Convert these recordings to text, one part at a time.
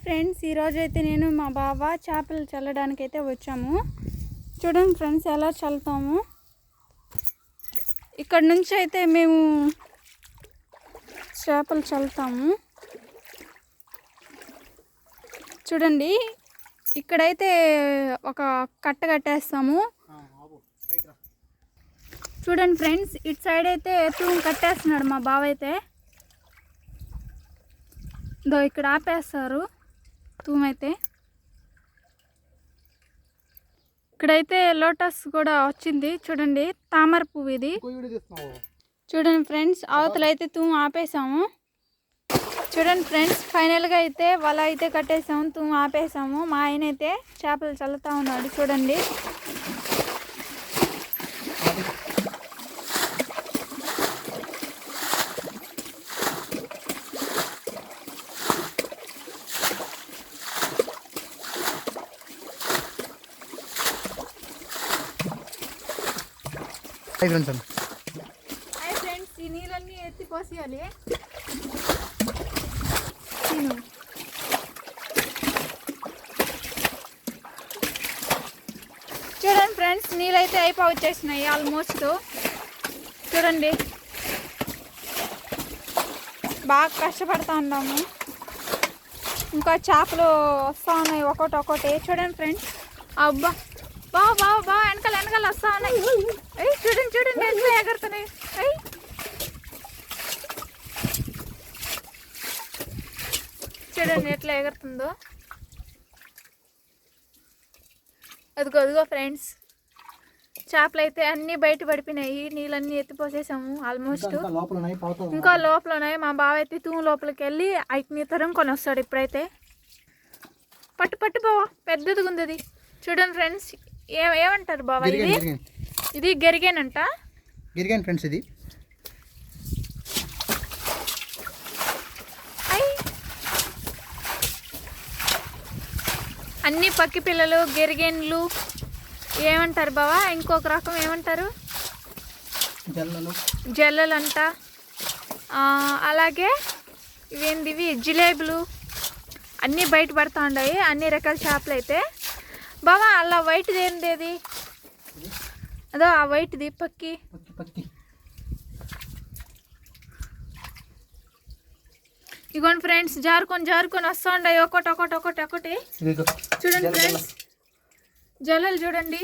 Friends, ఈరోజు అయితే నేను మా బావ చేపలు చల్లడానికి అయితే వచ్చాము. చూడండి ఫ్రెండ్స్ ఎలా చల్లుతాము. ఇక్కడ నుంచి అయితే మేము చేపలు చల్లుతాము. చూడండి, ఇక్కడైతే ఒక కట్ట కట్టేస్తాము. చూడండి ఫ్రెండ్స్, ఇటు సైడ్ అయితే తూము కట్టేస్తున్నాడు మా బావ అయితే. దో ఇక్కడ ఆపేస్తారు తూమైతే. ఇక్కడైతే లోటస్ కూడా వచ్చింది. చూడండి, తామర పువ్వు ఇది. చూడండి ఫ్రెండ్స్, అవతల అయితే తూము ఆపేసాము. చూడండి ఫ్రెండ్స్, ఫైనల్గా అయితే వల అయితే కట్టేసాము, తూము ఆపేసాము. మా ఆయన అయితే చేపలు చల్లుతూ ఉన్నాడు. చూడండి, ఫ్రెండ్స్ ఈ నీళ్ళన్నీ ఎత్తి పోసేయాలి. చూడండి ఫ్రెండ్స్, నీళ్ళు అయితే వచ్చేసినాయి ఆల్మోస్ట్. చూడండి, బాగా కష్టపడుతూ ఉన్నాము. ఇంకా చేపలు వస్తూ ఉన్నాయి ఒకటి. చూడండి ఫ్రెండ్స్, అబ్బా బాగా వెనకాల వస్తా ఉన్నాయి. చూడండి ఎట్లా ఎగురుతున్నాయి. చూడండి ఎట్లా ఎగురుతుందో. అదిగో ఫ్రెండ్స్, చేపలు అయితే అన్నీ బయట పడిపోయినాయి. నీళ్ళన్నీ ఎత్తిపోసేసాము ఆల్మోస్ట్. ఇంకా లోపల ఉన్నాయి. మా బావ అయితే తూము లోపలికి వెళ్ళి ఐటిని తరుముకొని వస్తాడు. ఇప్పుడైతే పట్టు బావా, పెద్దదిగా ఉంది అది. చూడండి ఫ్రెండ్స్, ఏమంటారు బాబా ఇది గెరిగేనంట. గెరిగాను ఫ్రెండ్స్. ఇది అన్ని పక్కి పిల్లలు గెరిగేన్లు ఏమంటారు బావా? ఇంకొక రకం ఏమంటారు? జల్లలు అంట. అలాగే ఇవేంటివి జిలేబులు అన్నీ బయట పడుతూ ఉన్నాయి. అన్ని రకాల చేపలు అయితే. బావా అలా వైట్ది ఏంది అది? అదో ఆ వైట్ది పక్కి. ఇగోండి ఫ్రెండ్స్, జారుకొని వస్తూ ఉన్నాయి ఒకటి. చూడండి ఫ్రెండ్స్, జల్లలు చూడండి.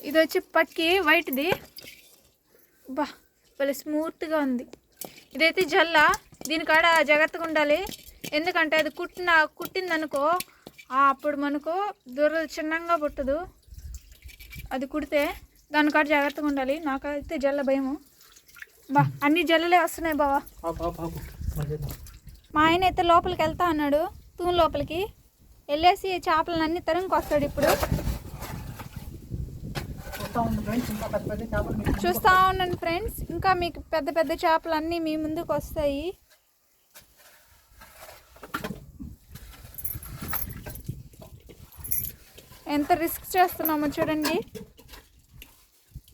ఇది వచ్చి పక్కి వైట్ది. బా భలే స్మూత్గా ఉంది. ఇదైతే జల్ల. దీనికాడ జాగ్రత్తగా ఉండాలి. ఎందుకంటే అది కుట్టిందనుకో అప్పుడు మనకు దురద చిన్నంగా పుట్టదు. అది కుడితే దానికాడ జాగ్రత్తగా ఉండాలి. నాకైతే జల్ల భయము. అన్ని జల్లలే వస్తున్నాయి బావా. మా ఆయన అయితే లోపలికి వెళ్తా అన్నాడు. తూము లోపలికి వెళ్ళేసి చేపలను అన్ని తరుముకు వస్తాడు. ఇప్పుడు చూస్తూ ఉండండి ఫ్రెండ్స్, ఇంకా మీకు పెద్ద చేపలు అన్నీ మీ ముందుకు వస్తాయి. ఎంత రిస్క్ చేస్తున్నామో చూడండి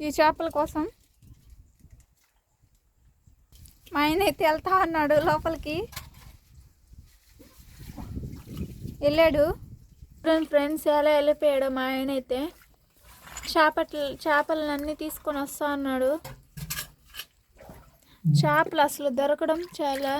ఈ చేపల కోసం. మా ఆయన అయితే వెళ్తా అన్నాడు లోపలికి. వెళ్ళాడు. ఫ్రెండ్స్ ఎలా వెళ్ళిపోయాడు మా ఆయన అయితే. చేపలన్నీ తీసుకొని వస్తా అన్నాడు. చేపలు అసలు దొరకడం చాలా